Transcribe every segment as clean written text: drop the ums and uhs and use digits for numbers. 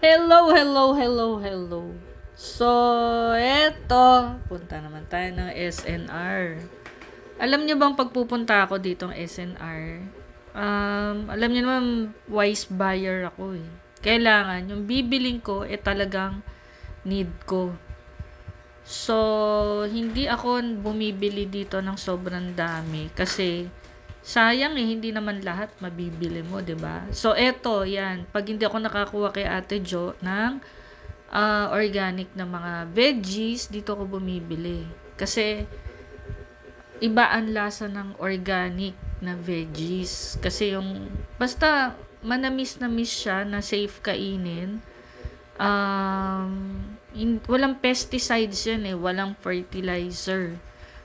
Hello, hello, hello, hello. So, eto, punta naman tayo ng SNR. Alam niyo bang pagpupunta ako ditong SNR, alam niyo naman, wise buyer ako eh. Kailangan, yung bibiling ko, talagang need ko. So, hindi ako bumibili dito ng sobrang dami kasi sayang eh, hindi naman lahat mabibili mo, 'di ba? So, eto, 'yan. Pag hindi ako nakakuha kay Ate Jo ng organic na mga veggies, dito ako bumibili. Kasi iba ang lasa ng organic na veggies. Kasi yung basta manamis na miss siya na safe kainin. Walang pesticides yan eh, walang fertilizer.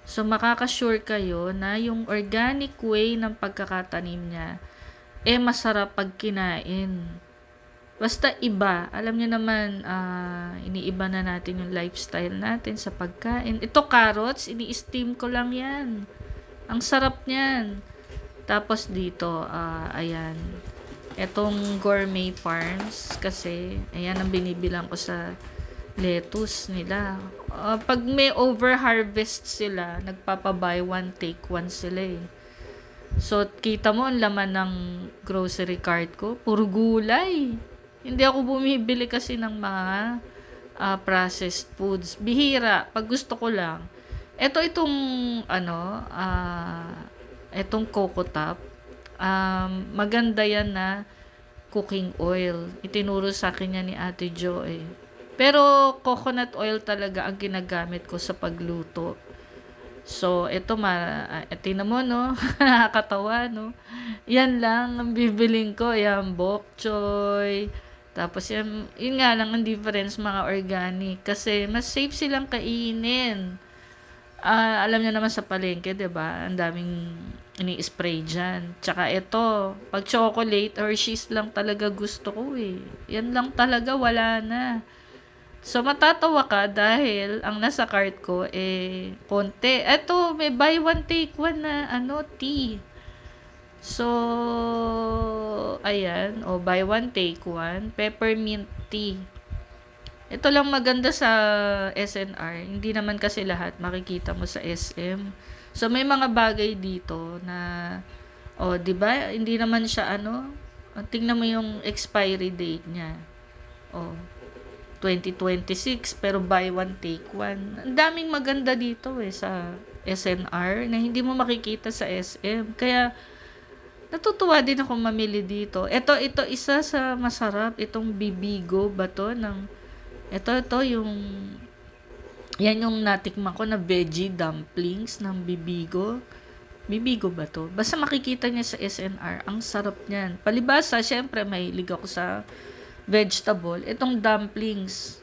So, makakasure kayo na yung organic way ng pagkakatanim niya, masarap pag kinain. Basta iba. Alam niyo naman, iniiba na natin yung lifestyle natin sa pagkain. Ito, carrots, ini-steam ko lang yan. Ang sarap niyan. Tapos dito, ayan. Etong Gourmet Farms, kasi, ayan ang binibilang ko sa lettuce nila. Pag may over-harvest sila, nagpapa-buy one, take one sila eh. So, kita mo ang laman ng grocery cart ko. Puro gulay. Hindi ako bumibili kasi ng mga processed foods. Bihira. Pag gusto ko lang. Itong, itong Coco Top. Maganda yan na cooking oil. Itinuro sa akin yan ni Ate Jo eh. Pero coconut oil talaga ang ginagamit ko sa pagluto. So, ito tingnan mo, no? Nakakatawa, no? Yan lang ang bibiling ko. Yan, bok choy. Tapos, yun nga lang ang difference mga organic. Kasi, mas safe silang kainin. Alam niyo naman sa palengke, 'di ba? Ang daming ini-spray diyan. Tsaka ito, pag chocolate or cheese lang talaga gusto ko eh. Yan lang talaga, wala na. So, matatawa ka dahil ang nasa cart ko konti. Eto, may buy one take one na tea. So, ayan, buy one take one, peppermint tea. Ito lang maganda sa SNR. Hindi naman kasi lahat makikita mo sa SM. So, may mga bagay dito na, 'di ba? Hindi naman siya tingnan mo yung expiry date niya. 2026 pero buy one take one. Ang daming maganda dito sa SNR na hindi mo makikita sa SM. Kaya natutuwa din ako mamili dito. Ito isa sa masarap, itong Bibigo ba to ito yung yan yung natikman ko na veggie dumplings ng Bibigo. Bibigo ba to? Basta makikita niya sa SNR, ang sarap niyan. Palibasa, syempre mahilig ako sa vegetable. Itong dumplings,